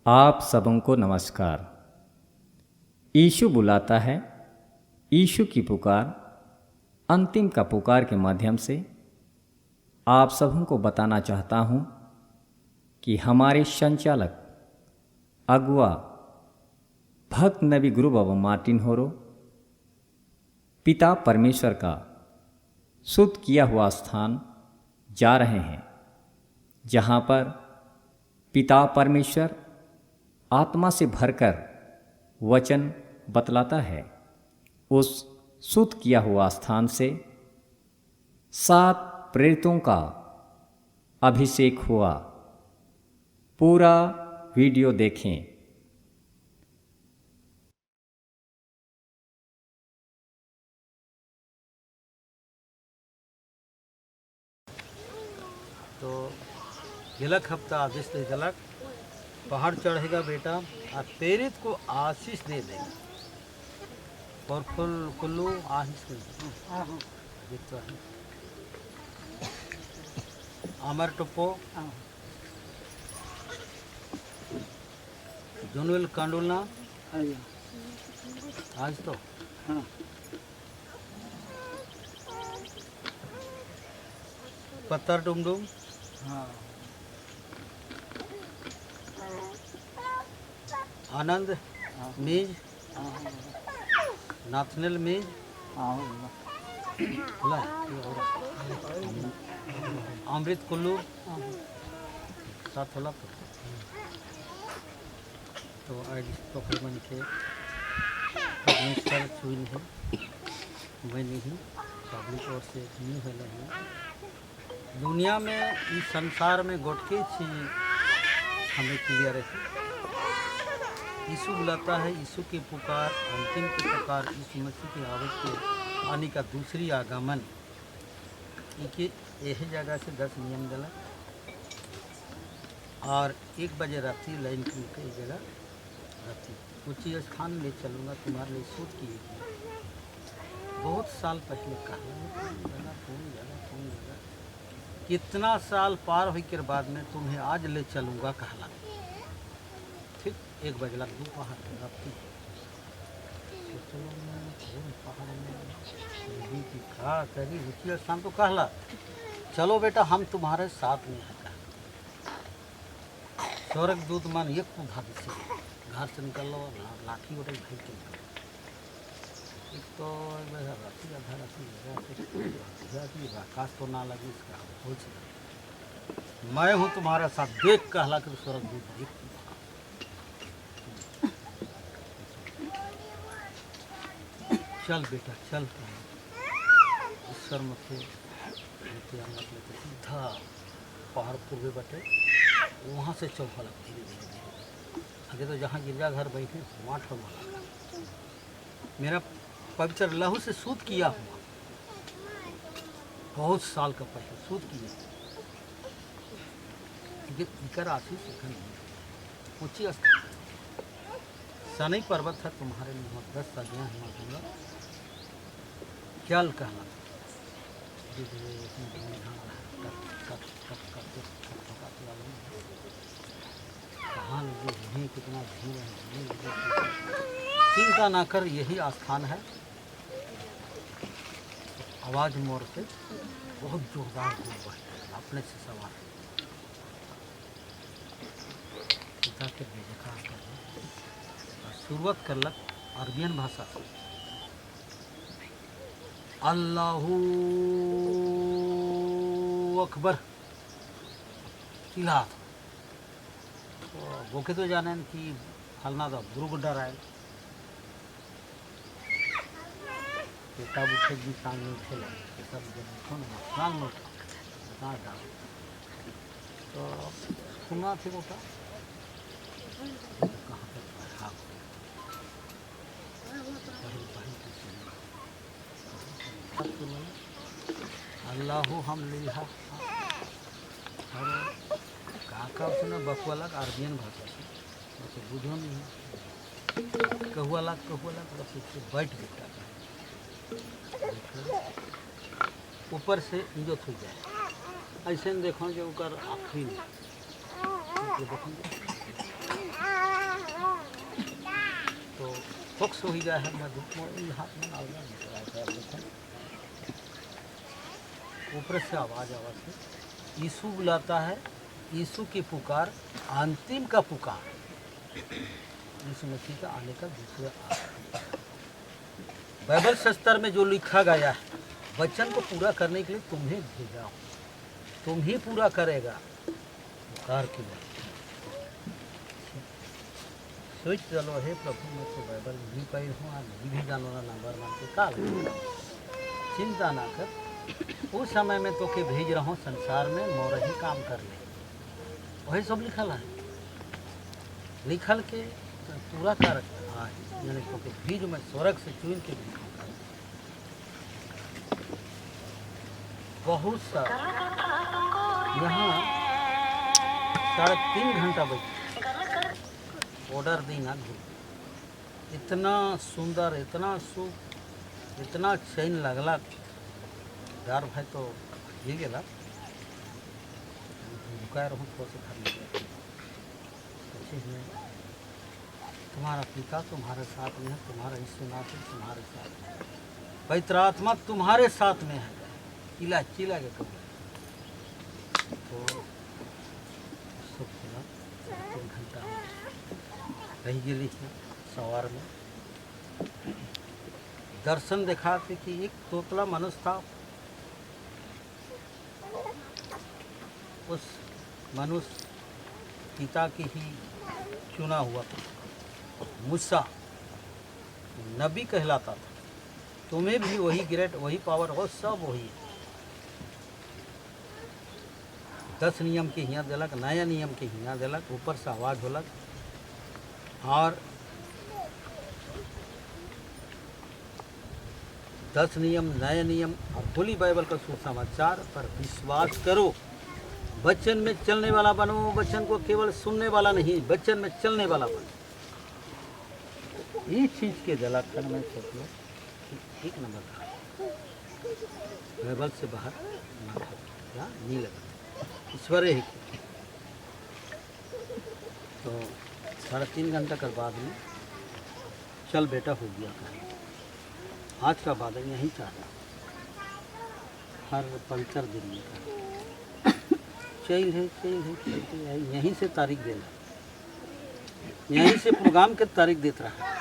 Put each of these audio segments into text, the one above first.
आप सबों को नमस्कार। यीशु बुलाता है। यीशु की पुकार, अंतिम का पुकार के माध्यम से आप सबों को बताना चाहता हूँ कि हमारे संचालक अगुआ भक्त नबी गुरु बाबा मार्टिन होरो पिता परमेश्वर का शुद्ध किया हुआ स्थान जा रहे हैं, जहाँ पर पिता परमेश्वर आत्मा से भरकर वचन बतलाता है। उस शुद्ध किया हुआ स्थान से 7 प्रेरितों का अभिषेक हुआ। पूरा वीडियो देखें। तो झलक हफ्ता आदेश से झलक पहाड़ चढ़ेगा बेटा और प्रेरित को आशीष दे देगा। और कुल्लू आशीष देता है। अमर टुप्पो जुनविल कांडुलना आज तो पत्थर डुमडुम आनंद मीज नाथनल मीज अमृत कुल्लू साथ होला तो आज पकड़ बन के छुई है मैं नहीं पब्लिक और से नहीं है। दुनिया में इस संसार में गोटके चीज हमें क्लियर है। यीशु बुलाता है। यीशु की पुकार, अंतिम की पुकार, यीशु मसीह के आने का दूसरी आगमन कि यही जगह से 10 नियम गलत और 1 बजे रात्रि लाइन की जगह रात्रि ऊँची स्थान ले चलूँगा तुम्हारे लिए शूट किए। बहुत साल पहले कहा कितना साल पार हो के बाद में तुम्हें आज ले चलूँगा कहला। ठीक 1 बजला दोपहर रात्रि पहाड़ में करी ऊँची स्थान तो कहला चलो बेटा हम तुम्हारे साथ में है। स्वर्ग दूत मान एक भाग से घर से निकल लो ना लाठी उठे भाई के एक तो राशि आधा राशि आकाश तो ना लगी इसका हो मैं हूँ तुम्हारे साथ देख कहला कर स्वर्ग दूत एक चल बेटा चल ईश्वर मथे सीधा पहाड़ पूर्वे बटे वहाँ से चौफला धीरे धीरे आगे तो जहाँ गिरजाघर बैठे वहाँ ठोमा मेरा पवित्र लहू से सूत किया हुआ बहुत साल का पहले सूत किया इकर आशीष ऊँची स्थान सनई पर्वत है तुम्हारे लिए 10 सदियाँ हिमा दूंगा चल कहला कहाँ लगे कितना भीड़ है। चिंता ना कर यही स्थान है। आवाज मोर से बहुत जोरदार हुआ है अपने से सवार पिता के बेजखा कर शुरुआत करलक अरबियन भाषा से अल्लाहू अकबर चिल्ला तो बोके तो जाने कि फलना तो गुरु गुड्डा राय तब उठे भी सांग में उठे सब सांग में उठा डाल तो सुना थे उठा कहाँ पर अल्लाह हम लिहा और काका उसने बकुआला अरबियन भाषा से वैसे बुझो नहीं कहुआला बस उससे बैठ गया ऊपर से इंजत हो जाए ऐसे देखो जो आखिरी फोक्स हो गया है मैं धूप में इन हाथ में डाल दिया। ऊपर से आवाज़ से यीशु बुलाता है, यीशु की पुकार अंतिम का पुकार, यीशु मसीह का आने का दूसरा बाइबल शास्त्र में जो लिखा गया है, वचन को पूरा करने के लिए तुम्हें भेजा हूँ, तुम ही पूरा करेगा पुकार की बात। सोच चलो हे प्रभु मैं तो बाइबल नहीं पढ़ी हूँ, आज भी जानो ना नंबर मान के काल चिंता ना कर, उस समय में तो के भेज रहा हूँ संसार में, मोर ही काम कर ले। वही सब लिखल है, लिखल के पूरा कर यानी तो के भेज में स्वर्ग से चुन के भेज बहुत सा यहाँ 3.5 घंटा बजे ऑर्डर देना इतना सुंदर, इतना सुख, इतना चैन लगला यार भाई तो ये गेला रुका रहूँ थोड़ा सा घर में। तुम्हारा पिता तुम्हारे साथ में है, तुम्हारा यीशुनाथ तुम्हारे साथ में, पवित्र आत्मा तुम्हारे साथ में है। चिल्ला चिल्ला के कब तो सब खुला 3 घंटा रह गई सवार में। दर्शन दिखाते कि एक तोतला मनुष्य था, उस मनुष्य पिता की ही चुना हुआ था, मूसा नबी कहलाता था। तुम्हें भी वही ग्रेट, वही पावर हो, सब वही है। 10 नियम के हियाँ दिलक, नया नियम के हियाँ दिलक, ऊपर से आवाज़ होलक और 10 नियम, नया नियम और होली बाइबल का सुसमाचार पर विश्वास करो। वचन में चलने वाला बनो, वचन को केवल सुनने वाला नहीं, वचन में चलने वाला बनो। ये चीज़ के दिलक कर मैं सोच लो कि 1 नंबर था, बाइबल से बाहर ना नहीं लगा, ईश्वर ही। तो 3.5 घंटा के बाद में चल बेटा हो गया था। आज का बादल यहीं चाह रहा, हर पंचर दिन में चल है यहीं से तारीख देना, यहीं से प्रोग्राम के तारीख देता रहा।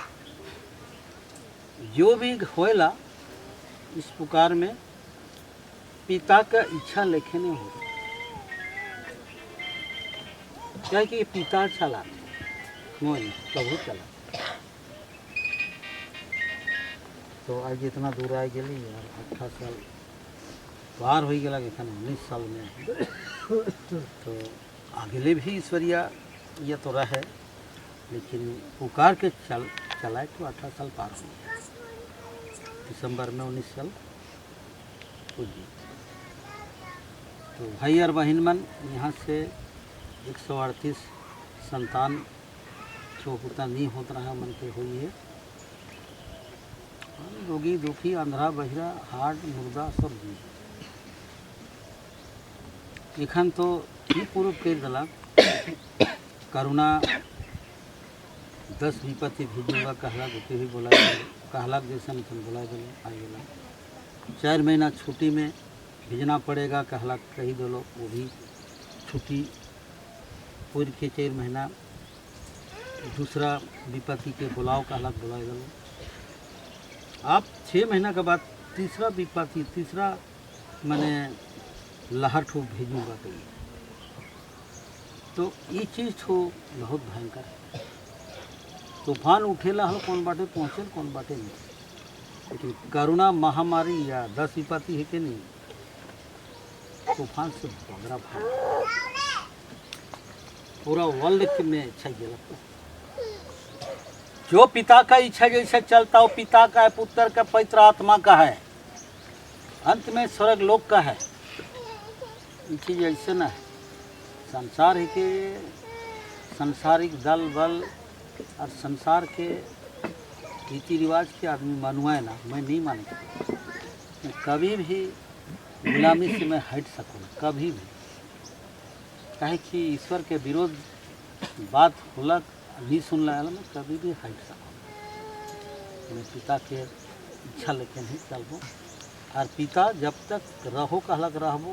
जो भी होएला इस पुकार में पिता का इच्छा लेखे नहीं होता, क्या कि ये पिता चला मोइन प्रभु चला। तो आज इतना दूर आ गई यार, 18 साल पार हो गया, 19 साल में। तो आगे भी ईश्वरीय ये तो रहे, लेकिन पुकार के चलाए तो 18 साल पार हो गया। दिसंबर में 19 साल हो गई। तो भाई और बहन मन, यहाँ से 138 संतान जो होता नहीं होता रहा मन के हुई है। रोगी दुखी अंधा बहिरा हार्ट मुर्दा सब जी एखन तो ही पूर्व कर दिलक करुणा 10 विपत्ति भेजूंगा कहला के भी बोला, कहला जैसे बोला दिलो आ गया। 4 महीना छुट्टी में भेजना पड़ेगा कहला कही दिलो, वो भी छुट्टी पूरी के 4 महीना दूसरा विपत्ति के बुलाओ कहला बुला दिलो। आप 6 महीना के बाद तीसरा विपत्ति, तीसरा मैंने लहर ठो भेजूंगा कहीं। तो ये चीज़ तो बहुत भयंकर है। तूफान उठेला हल कौन बाटे पहुँचल कौन बाटे नहीं, लेकिन करुणा महामारी या 10 विपत्ति है कि नहीं, तूफान से बगरा भाग पूरा वर्ल्ड में अच्छा गया। जो पिता का इच्छा जैसे चलता हो, पिता का है, पुत्र का, पवित्र आत्मा का है, अंत में स्वर्ग लोक का है। ये चीज़ ऐसे ना है। संसार ही के संसारिक दल बल और संसार के रीति रिवाज के आदमी मानुआए ना, मैं नहीं मानता। मैं कभी भी गुलामी से मैं हट सकूँ, कभी भी। काहे कि ईश्वर के विरोध बात होलक नहीं सुनला मैं कभी भी हट सकूँ। मैं पिता के इच्छा लेके नहीं चलबो और पिता जब तक रहो कहलक रहबो,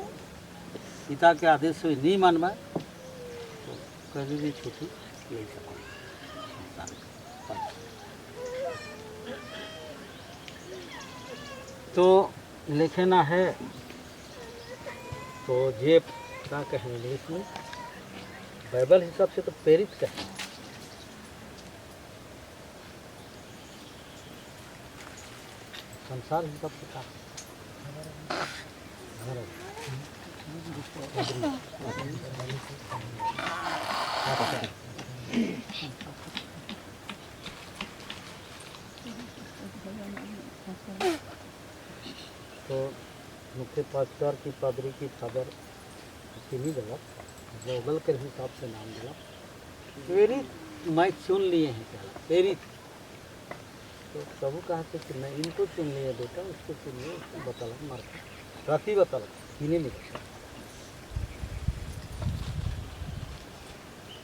पिता के आदेश से नहीं मानबा तो कभी भी छुट्टी ले सको। तो लिखना है तो ये क्या कहेंगे इसमें, बाइबल हिसाब से तो प्रेरित कहें, संसार हिसाब से क्या तो मुख्य पास्टर की पादरी की फादर नहीं दिला, गूगल के हिसाब से नाम दिला, प्रेरित मैं चुन लिए हैं कहला प्रेरित। तो प्रभु कहते कि मैं इनको चुन लिया बेटा, उसको चुन लिया, उसको बताला मार राती बताला किने मिला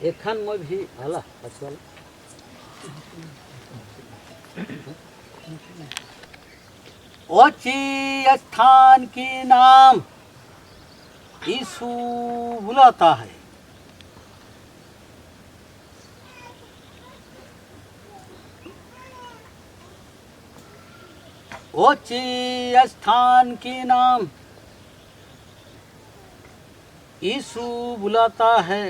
एखन मैं भी हला असवाल ऊंची स्थान के नाम यीशु बुलाता है। ऊंची स्थान के नाम यीशु बुलाता है,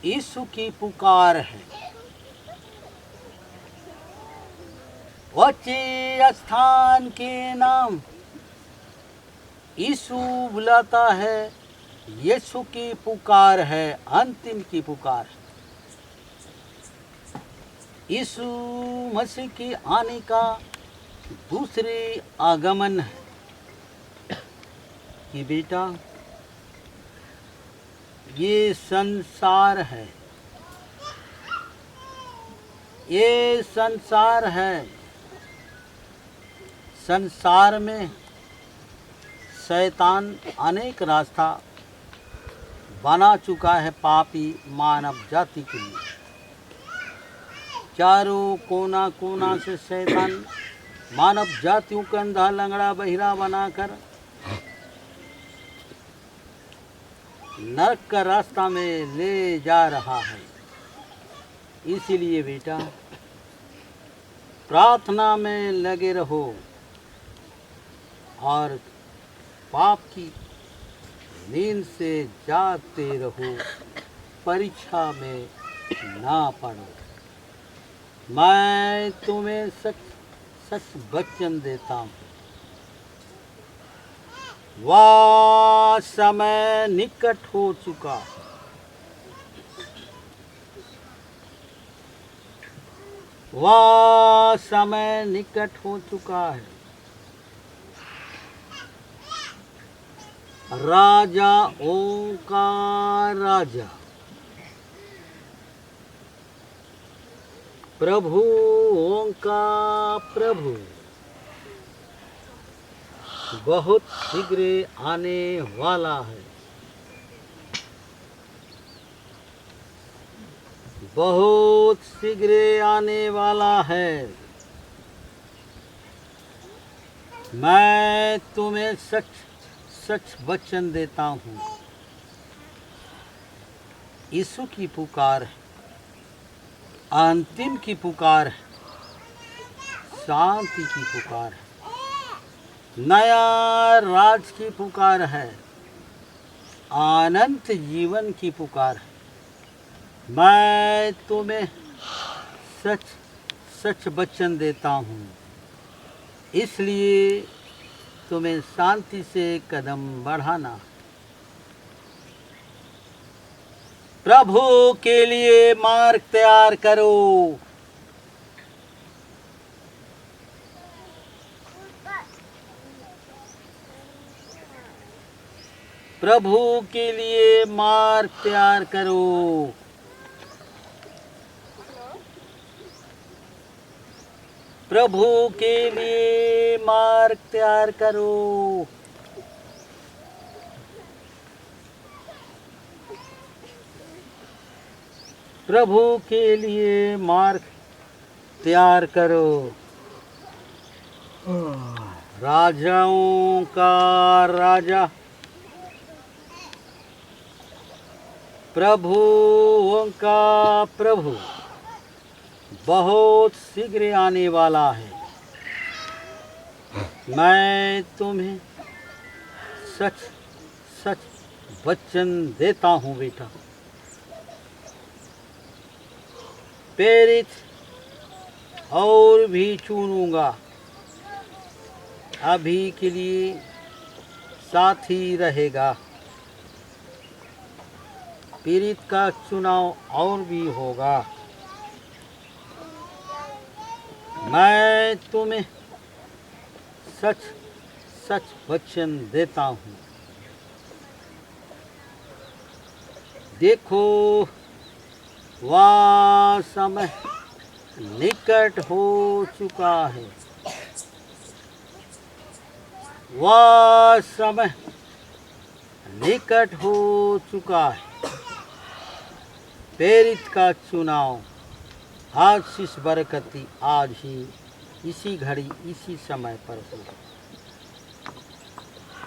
यीशु की पुकार है। ऊंचे स्थान के नाम यीशु बुलाता है, यीशु की पुकार है, अंतिम की पुकार है। यीशु मसीह की आने का दूसरे आगमन है कि बेटा ये संसार है, ये संसार है, संसार में शैतान अनेक रास्ता बना चुका है पापी मानव जाति के लिए। चारों कोना कोना से शैतान मानव जातियों को अंधा लंगड़ा बहिरा बनाकर नरक का रास्ता में ले जा रहा है। इसीलिए बेटा प्रार्थना में लगे रहो और पाप की नींद से जागते रहो, परीक्षा में ना पड़ो। मैं तुम्हें सच सच वचन देता हूँ, वह समय निकट हो चुका है। वह समय निकट हो चुका है। राजाओं का राजा, प्रभुओं का प्रभु बहुत शीघ्र आने वाला है। बहुत शीघ्र आने वाला है। मैं तुम्हें सच सच वचन देता हूँ। यीशु की पुकार है, अंतिम की पुकार है, शांति की पुकार है, नया राज की पुकार है, अनंत जीवन की पुकार है। मैं तुम्हें सच सच वचन देता हूँ, इसलिए तुम्हें शांति से कदम बढ़ाना। प्रभु के लिए मार्ग तैयार करो। प्रभु के लिए मार्ग तैयार करो। प्रभु के लिए मार्ग तैयार करो। प्रभु के लिए मार्ग तैयार करो। राजाओं का राजा, प्रभुओं का प्रभु बहुत शीघ्र आने वाला है। मैं तुम्हें सच सच वचन देता हूँ बेटा, प्रेरित और भी चुनूंगा, अभी के लिए साथी रहेगा। प्रेरित का चुनाव और भी होगा। मैं तुम्हें सच सच वचन देता हूँ, देखो वह समय निकट हो चुका है, वह समय निकट हो चुका है। प्रेरित का चुनाव आशीष बरकती आज ही इसी घड़ी इसी समय पर हो।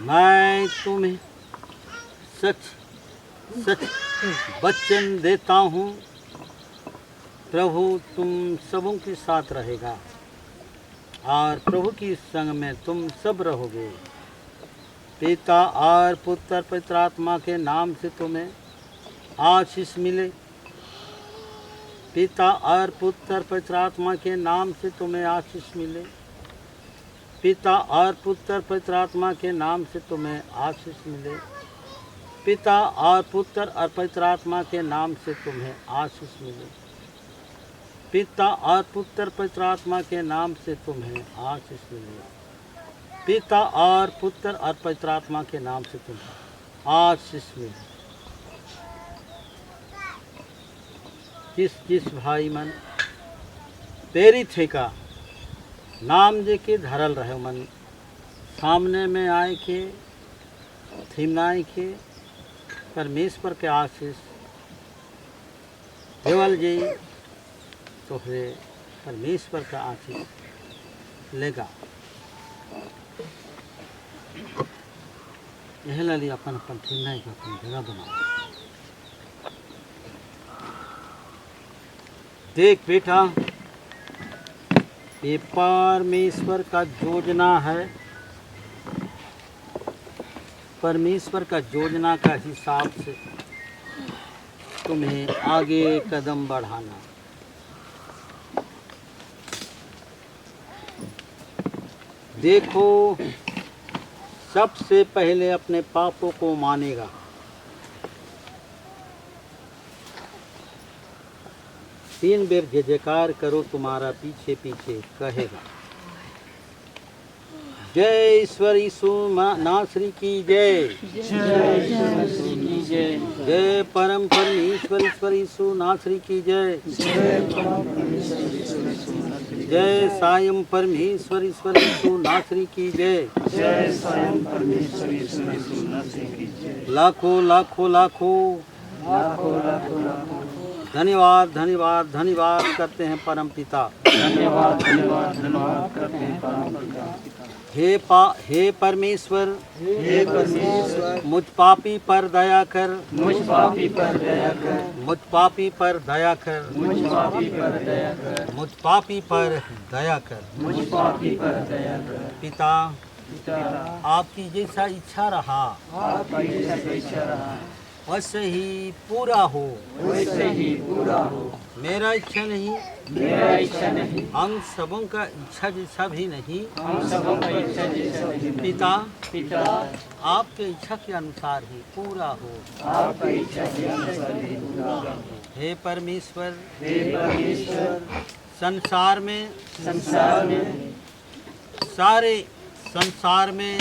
मैं तुम्हें सच सच वचन देता हूँ, प्रभु तुम सबों के साथ रहेगा और प्रभु की संग में तुम सब रहोगे। पिता और पुत्र पवित्र आत्मा के नाम से तुम्हें आशीष मिले। पिता और पुत्र पवित्र आत्मा के नाम से तुम्हें आशीष मिले। पिता और पुत्र पवित्र आत्मा के नाम से तुम्हें आशीष मिले। पिता और पुत्र और पवित्र आत्मा के नाम से तुम्हें आशीष मिले। पिता और पुत्र पवित्र आत्मा के नाम से तुम्हें आशीष मिले। पिता और पुत्र और पवित्र आत्मा के नाम से तुम्हें आशीष मिले। जिस भाई मन प्रेरित है का नाम दे के धरल रहे मन, सामने में आए के थिमनाए के परमेश्वर के आशीष देवल जी तोहरे परमेश्वर का आशीष लेगा। यह ली अपन अपन थिमनाए के अपन जगह बनाओ। देख बेटा, ये परमेश्वर का योजना है। परमेश्वर का योजना का हिसाब से तुम्हें आगे कदम बढ़ाना। देखो, सबसे पहले अपने पापों को मानेगा। तीन बेर जय जयकार करो, तुम्हारा पीछे पीछे कहेगा। जय ईश्वर यीशु नासरी की जय। जय परम परमेश्वर ईश्वर यीशु नासरी की जय। जय सायं परमेश्वर ईश्वर यीशु नासरी की जय। लाखों लाखों लाखों धन्यवाद धन्यवाद धन्यवाद करते हैं परम पिता। धन्यवाद धन्यवाद धन्यवाद करते हैं परम पिता। हे परमेश्वर, हे परमेश्वर, मुझ पापी पर दया कर। मुझ पापी पर दया कर। मुझ पापी पर दया कर। मुझ पापी पर दया कर। मुझ पापी पर दया कर। मुझ पापी पर दया कर। पिता, पिता, आपकी जैसा इच्छा रहा, आपकी जैसा इच्छा रहा, वैसे ही पूरा हो। वैसे ही पूरा हो। मेरा इच्छा नहीं, मेरा इच्छा नहीं, हम सबों का इच्छा जैसा भी नहीं, हम सबों का इच्छा जैसा नहीं। पिता, पिता, आपके इच्छा के अनुसार ही पूरा हो। आपका इच्छा के अनुसार ही पूरा हो। हे परमेश्वर, हे परमेश्वर, संसार में सारे संसार में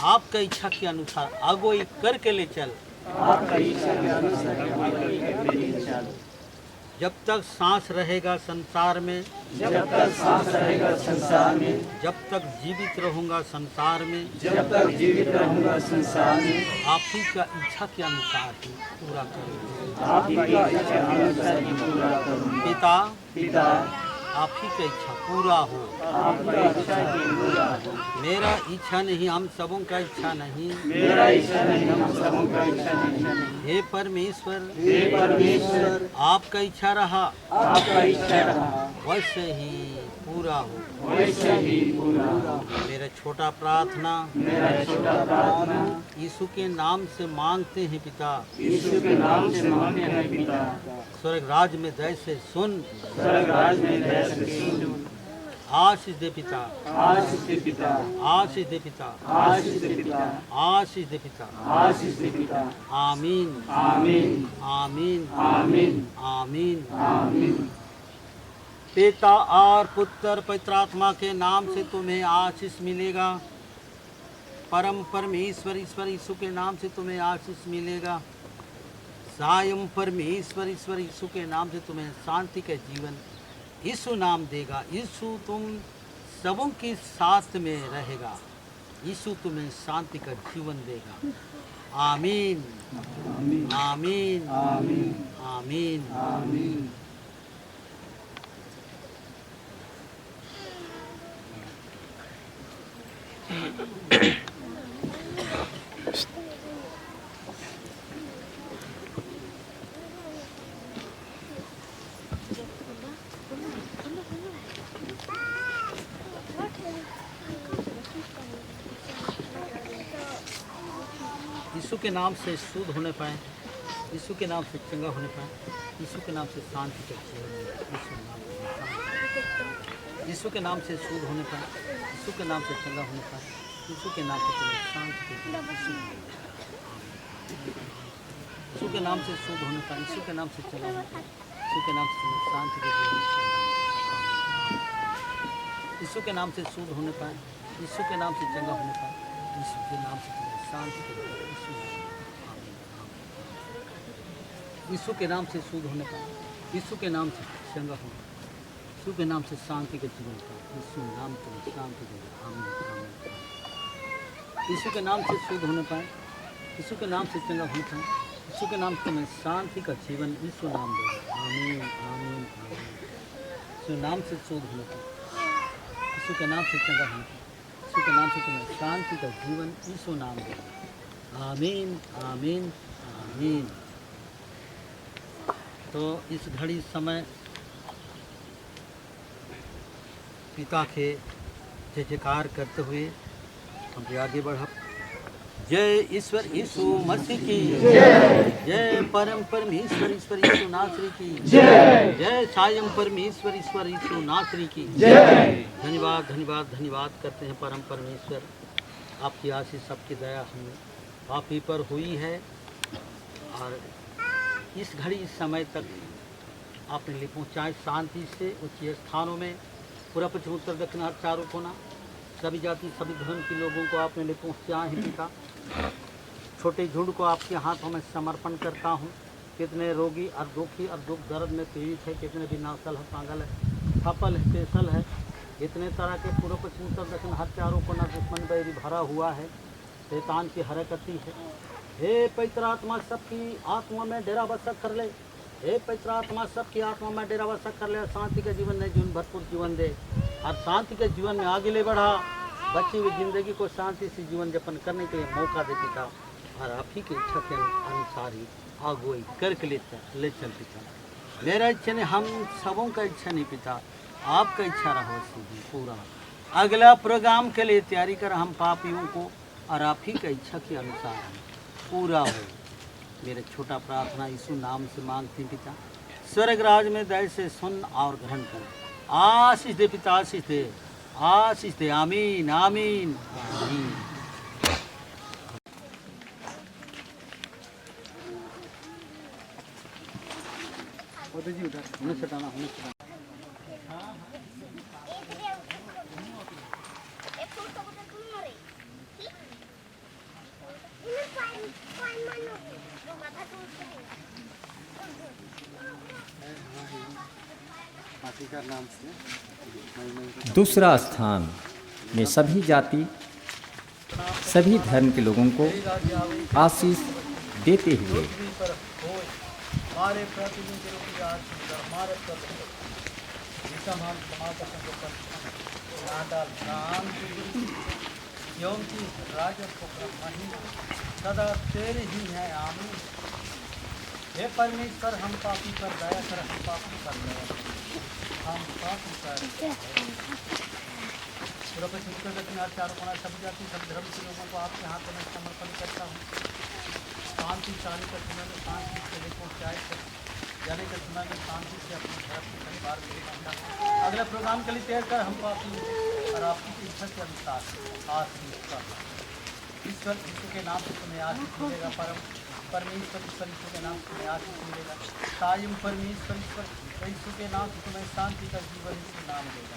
आपका इच्छा के अनुसार अगुवाई करके ले चल। आपका इच्छा के अनुसार अगुवाई करके ले चल। जब तक सांस रहेगा संसार में, जब तक सांस रहेगा संसार में, जब तक जीवित रहूंगा संसार में, जब तक जीवित रहूंगा संसार में, आप ही का इच्छा के अनुसार ही पूरा करूंगा। आप ही का इच्छा अनुसार ही पूरा करूंगा। पिता, पिता, आप ही का इच्छा पूरा हो। आपका इच्छा ही पूरा हो। मेरा इच्छा नहीं, हम सबों का इच्छा नहीं। मेरा इच्छा नहीं, हम सबों का इच्छा नहीं। हे परमेश्वर, हे परमेश्वर, आपका इच्छा रहा, आपका इच्छा रहा, वैसे ही पूरा हो। वैसे ही पूरा हो। मेरा छोटा प्रार्थना मेरा छोटा प्रार्थना यीशु के नाम से मांगते हैं पिता। यीशु के नाम से मांगते हैं पिता। स्वर्ग राज में जैसे सुन, स्वर्ग राज में जैसे सुन। आशीष दे पिता, आशीष दे पिता, आशीष दे पिता, आशीष दे पिता, आशीष दे पिता। आशीष दे पिता। आमीन, आमीन, आमीन, आमीन, आमीन। आमीन। पिता और पुत्र पवित्र आत्मा के नाम से तुम्हें आशीष मिलेगा। परम परमेश्वर ईश्वर यीशु के नाम से तुम्हें आशीष मिलेगा। सायं परमेश्वर ईश्वर यीशु के नाम से तुम्हें शांति का जीवन यीशु नाम देगा। यीशु तुम सबों के साथ में रहेगा। यीशु तुम्हें शांति का जीवन देगा। आमीन, आमीन, आमीन, आमीन। आमीन। यीशु के नाम से शुद्ध होने पाए, यीशु के नाम से चंगा होने पाए, यीशु के नाम से शांति का जीवन मिले। यीशु के नाम से शुद्ध होने पाए, यीशु के नाम से चंगा होने पाए, यीशु के नाम से तुम्हें शांति का जीवन मिले। यीशु के नाम से शुद्ध होने पाए, यीशु के नाम से चंगा होने पाए, यीशु के नाम से तुम्हें शांति का जीवन मिले। यीशु के नाम से शुद्ध होने पाए, यीशु के नाम से चंगा होने पाए, यीशु के नाम से तुम्हें शांति का जीवन। यीशु के नाम से शुद्ध होने पाए, यीशु के नाम से चंगा होने पाए, यीशु के नाम से शांति का जीवन पाए, यीशु नाम तुम्हें शांति देगा। आमीन, आमीन। यीशु के नाम से शुद्ध होने पाए, यीशु के नाम से चंगा होने पाए, यीशु के नाम से तुम्हें शांति का जीवन यीशु नाम देगा। आमीन, आमीन, आमीन। यीशु नाम से शुद्ध होने पाए, यीशु के नाम से चंगा होने पाए, यीशु के नाम से तुम्हें शांति का जीवन यीशु नाम देगा। आमीन, आमीन, आमीन। तो इस घड़ी समय पिता के जय जयकार करते हुए हम आगे बढ़ा। जय ईश्वर यीशु मसीह की जय, जय परम परमेश्वर ईश्वर यीशु नासरी की जय, जय सायं परमेश्वर ईश्वर यीशु नासरी की जय। धन्यवाद, धन्यवाद, धन्यवाद करते हैं परम परमेश्वर। आपकी आशीष, आपकी दया हम आप ही पर हुई है और इस घड़ी इस समय तक आपने ले पहुँचाए शांति से उच्च स्थानों में। पूरा पश्चिम उत्तर दक्षिण हर चारों कोना सभी जाति सभी धर्म के लोगों को आपने ले पहुँचाए हैं पिता। छोटे झुंड को आपके हाथों में समर्पण करता हूँ। कितने रोगी और दुखी और दुख दर्द में पीड़ित है, कितने भी नासल है, पागल है, सफल है, पेशल है, इतने तरह के पूर्व पश्चिम उत्तर दक्षिण हर चारों कोना दुश्मन बैरी भरा हुआ है, शैतान की हरकती है। हे पवित्र आत्मा सबकी आत्मा में डेरा बसा कर ले। हे पवित्र आत्मा सबकी आत्मा में डेरा बसा कर ले। शांति का जीवन नहीं, जीवन भरपूर जीवन दे और शांति के जीवन में आगे ले बढ़ा। बची हुई जिंदगी को शांति से जीवन यापन करने के लिए मौका दे पिता और आप ही की इच्छा के अनुसार ही आगुई करके ले चल पिता। मेरा इच्छा नहीं, हम सबों का इच्छा नहीं पिता, आपका इच्छा रहा सीधी पूरा। अगला प्रोग्राम के लिए तैयारी कर हम पापियों को और आप ही का इच्छा के अनुसार पूरा हो। मेरे छोटा प्रार्थना यीशु नाम से मांगते हैं पिता। स्वर्ग राज में दया से सुन और ग्रहण कर। आशीष दे पिता, आशीष दे, आशीष दे। आमीन, आमीन, आमीन। उन्हें सटाना, उन्हें सटाना। दूसरा स्थान में सभी जाति सभी धर्म के लोगों को आशीष देते हुए हमारे प्रतिदिन के रूप में आज हमारे प्रभु जिसम हम समापन को नादाल नाम योम की राजा को महिमा सदा तेरे ही है आमीन। हे परमेश्वर हम पापी पर दया कर, हम पापी पर दया कर, हम पापी पर चारों कोना सब जाति सब धर्म के लोगों को आपके हाथों में समर्पण करता हूँ। शांति शांति का समय में शांति से लेकर चाय जाने के समय में शांति से अपने घर के परिवार में अगले प्रोग्राम के लिए तैयार कर, हम पापी और आपकी इच्छा के अनुसार आशीष करना। ईश्वर यीशु के नाम से तुम्हें आशीष मिलेगा, परमेश्वर ईश्वर यीशु के नाम से तुम्हें आशीष मिलेगा। कायम परमेश्वर ईश्वर यीशु के नाम से तुम्हें शांति का जीवन यीशु नाम देगा।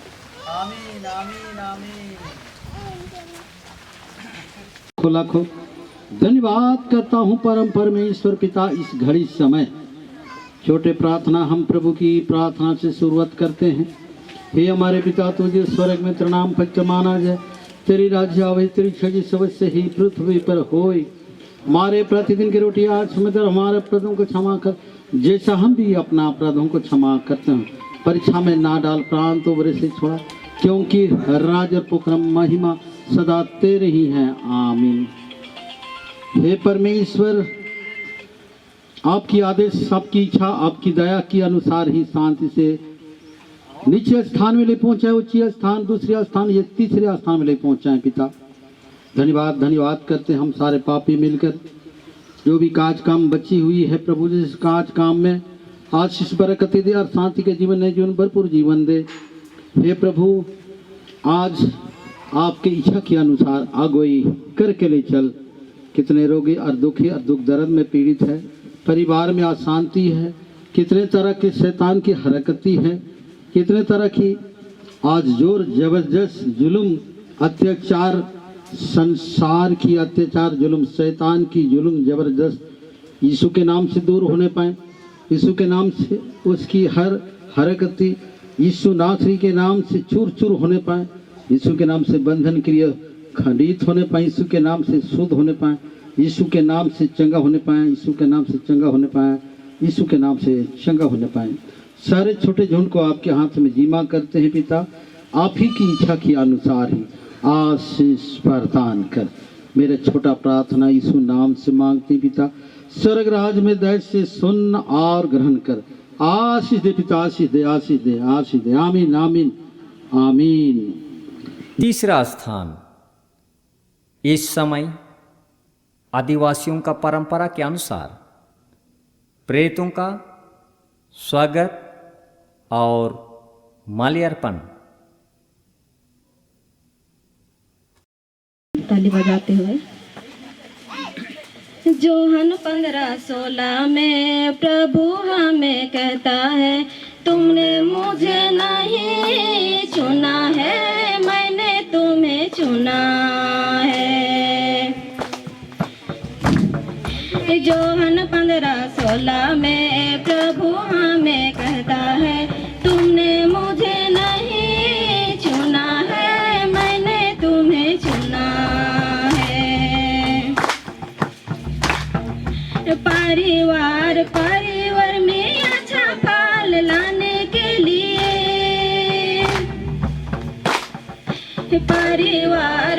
आमीन आमीन आमीन। लाखों धन्यवाद करता हूँ परम परमेश्वर पिता। इस घड़ी समय छोटे प्रार्थना हम प्रभु की प्रार्थना से शुरुआत करते हैं। हे हमारे पिता, तुझे स्वर्ग में तेरा नाम पवित्र माना जाए, तेरी राज्य आवे, तेरी इच्छा जिस अवश्य ही पृथ्वी पर होए। हमारे प्रतिदिन की रोटी आज हमें दे, हमारे अपराधों को क्षमा कर जैसा हम भी अपना अपराधों को क्षमा करते हैं। परीक्षा में ना डाल, प्राण तो बुरे से छोड़ा, क्योंकि राज और पुक्रम महिमा सदा तेरे ही हैं। आमीन। हे परमेश्वर, आपकी आदेश, आपकी इच्छा, आपकी दया के अनुसार ही शांति से नीचे स्थान में ले पहुंचाए, उच्च स्थान, दूसरे स्थान, ये तीसरे स्थान में ले पहुंचाए। पिता धन्यवाद करते हम सारे पापी मिलकर जो भी काज काम बची हुई है प्रभु, जिस काज काम में आशीष बरकती दे और शांति के जीवन है, जीवन भरपूर जीवन दे। हे प्रभु, आज आपकी इच्छा के अनुसार अगुवाई करके ले चल। कितने रोगी और दुखी और दुख दर्द में पीड़ित है, परिवार में अशांति है, कितने तरह के शैतान की हरकती है, कितने तरह की आज जोर जबरदस्त जुल्म अत्याचार, संसार की अत्याचार जुल्म, शैतान की जुल्म जबरदस्त यीशु के नाम से दूर होने पाए। यीशु के नाम से उसकी हर हरकती यीशु नासरी के नाम से चूर चूर होने पाए। यीशु के नाम से बंधन क्रिया खंडित होने पाए, यीशु के नाम से शुद्ध होने पाए, यीशु के नाम से चंगा होने पाए, यीशु के नाम से चंगा होने पाए, यीशु के नाम से चंगा होने पाए। सारे छोटे झुंड को आपके हाथ में जीमा करते हैं पिता, आप ही की इच्छा के अनुसार ही आशीष प्रदान कर। मेरा छोटा प्रार्थना यीशु नाम से मांगते पिता, स्वर्ग राज में दया से सुन और ग्रहण कर। आशीष दे पिता, आशीष दे, आशीष दे, आशीष दे। आमीन आमीन आमीन। तीसरा स्थान इस समय आदिवासियों का परंपरा के अनुसार प्रेतों का स्वागत और माल्यार्पण। ताली बजाते हुए जोहन 15:16 में प्रभु हमें कहता है, तुमने मुझे नहीं चुना है, मैंने तुम्हें चुना है। जोहन 15:16 में प्रभु हमें कहता है, तुमने मुझे नहीं चुना है, मैंने तुम्हें चुना है। परिवार में अच्छा फल लाने के लिए, परिवार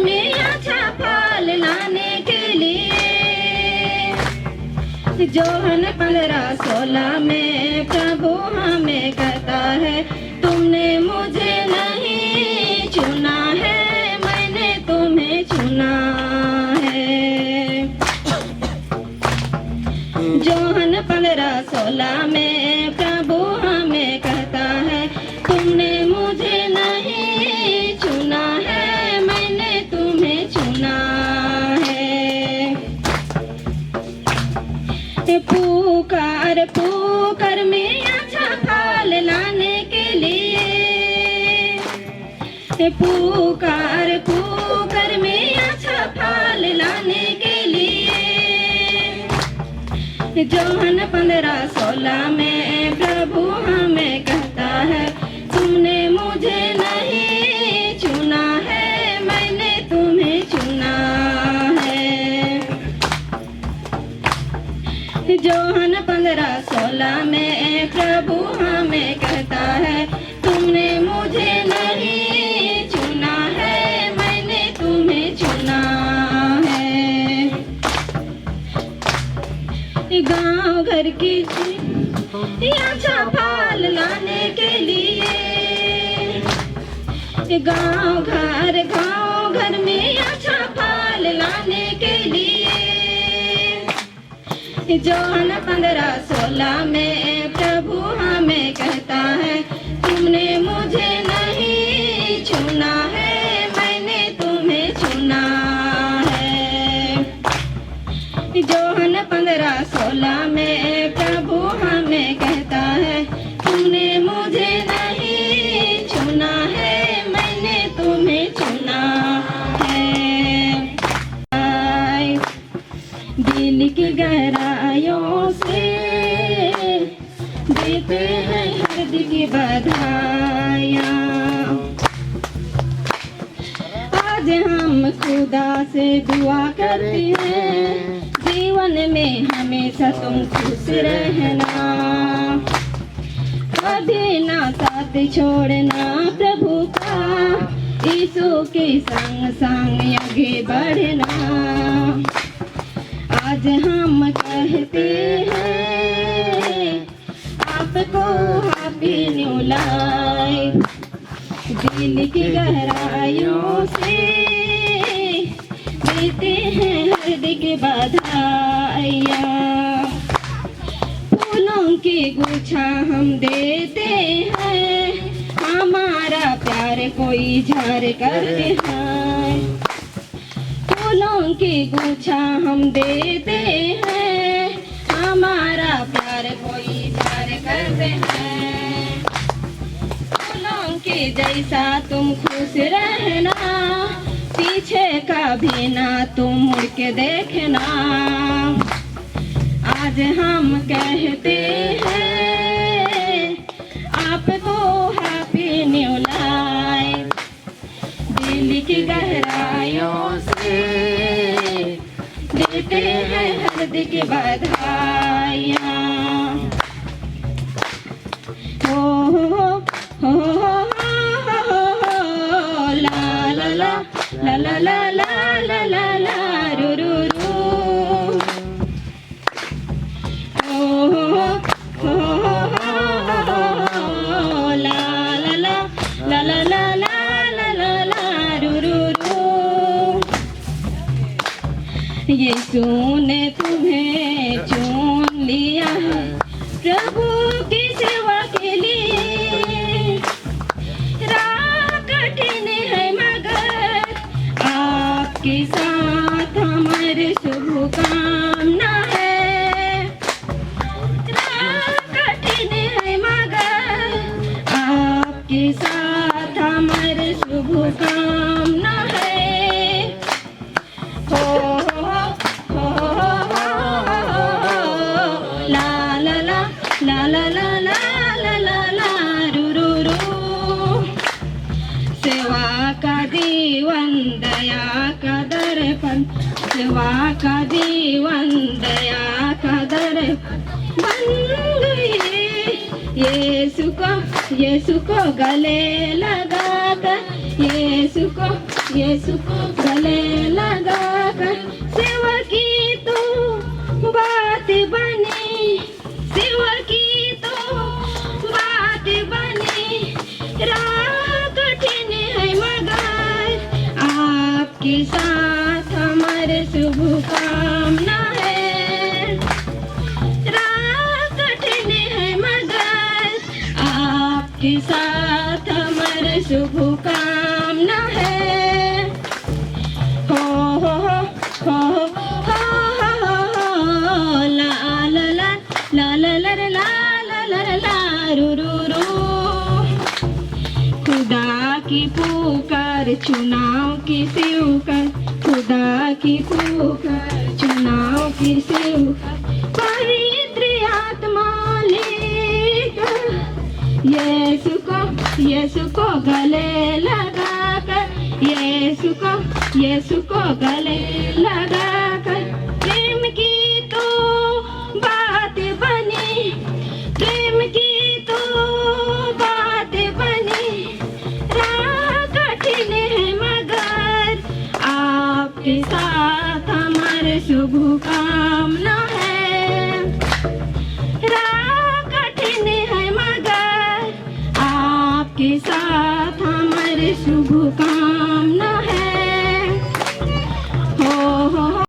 में अच्छा फल लाने के लिए, जोहन 15:16 में प्रभु हमें कहता है, तुमने मुझे नहीं चुना है, मैंने तुम्हें चुना है। जोहन 15:16 में प्रभु हमें कहता है, तुमने मुझे नहीं चुना है, मैंने तुम्हें चुना है। पुकार में अच्छा फल लाने के लिए, पुकार में अच्छा फल लाने के लिए, जोहन 15:16 में प्रभु हमें कहता है, तुमने मुझे नहीं चुना है, मैंने तुम्हें चुना है। जोहन 15:16 में प्रभु हमें कहता है, तुमने मुझे नहीं चुना है, मैंने तुम्हें चुना है। गांव घर की अच्छा फल लाने के लिए, गांव घर में अच्छा फल लाने के लिए, जोहन 15:16 में प्रभु हमें कहता है, तुमने मुझे नहीं चुना है, मैंने तुम्हें चुना है। जोहन 15:16 में प्रभु हमें कहता है, तुमने मुझे नहीं चुना है, मैंने तुम्हें चुना है। दिल की गहराइयों से देते हैं हृदय की बधाइयाँ। आज हम खुदा से दुआ करते हैं, जीवन में हमेशा तुम खुश रहना, कभी ना साथ छोड़ना प्रभु का, यीशु के संग संग आगे बढ़ना। आज हम कहते हैं आपको हैप्पी न्यू लाइफ। दिल की गहराइयों से देते हैं हृदय की बधाइयाँ। फूलों की गुच्छा हम देते हैं, हमारा प्यार कोई झाड़ करते हैं। फूलों की गुच्छा हम देते हैं, हमारा प्यार कोई झाड़ करते हैं। फूलों के जैसा तुम खुश रहना, पीछे का भी ना तुम मुड़ के देखना। आज हम कहते हैं आपको हैप्पी न्यू लाइफ। दिल की गहराइयों से देते हैं हृदय की बधाइयाँ। ला ला ला ला ला ला ला ला ला ला रू रू रू। ला ला ला ला ला ला ला ला ला रू रू रू। यीशु ने तुम्हें चुन लिया है प्रभु की सेवा के लिए। राह कठिन है मगर आपके साथ हमारे शुभकामना है। राह कठिन है मगर आपके साथ हमारे शुभकामना है। हो ला ला ला ला ला ला ला ला ला ला रू रू रू। सेवा का जीवन दया का दर्पण, सेवा का जीवन दया का दर्पण बन गई। यीशु को गले लगाकर, यीशु को गले लगाकर सेवा की तो बात बनी, सेवा की तो बात बनी। राह कठिन है मगर आपके साथ हमारे शुभकामना है। राह कठिन है मगर आपके साथ हमारे शुभकामना है। हो हो हो हो ला ला ला ला ला ला ला ला ला ला रू रू रू। खुदा की पुकार, चुनाव की स्वीकार, खुदा की पुकार चुनाव फिर से उठा, पवित्र आत्मा लेकर यीशु को गले लगाकर, यीशु को गले लगाकर, प्रेम की तो बात बनी, प्रेम की तो बात बनी, राह कठिन है मगर आपके साथ हमारे शुभ कामना है, राह कठिन है मगर आपके साथ हमारे शुभ कामना